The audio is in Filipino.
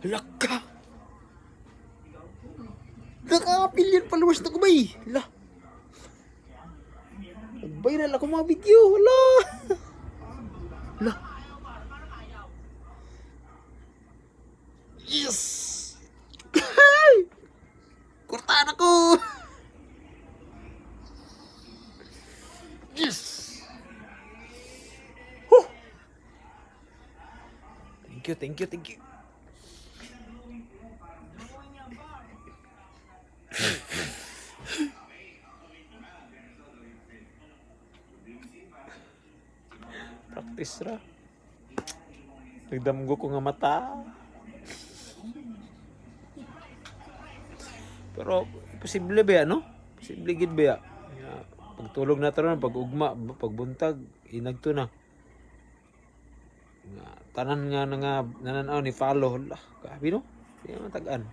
Laka! Naka-billion followers na ko ba eh? Hala. Nag-viral ako mga video. Hala. Hala. Yes! Kurtaan ako! Yes! Huh! Thank you. Practice ra. Nagdamgo ko nga mata. Pero posible ba no? Posible gid ba? Pagtulog na to ron, pag ugma, pagbuntag, inagto na. Tanan nga nananaw ni follow lah. Kabi no? Di naman tagaan.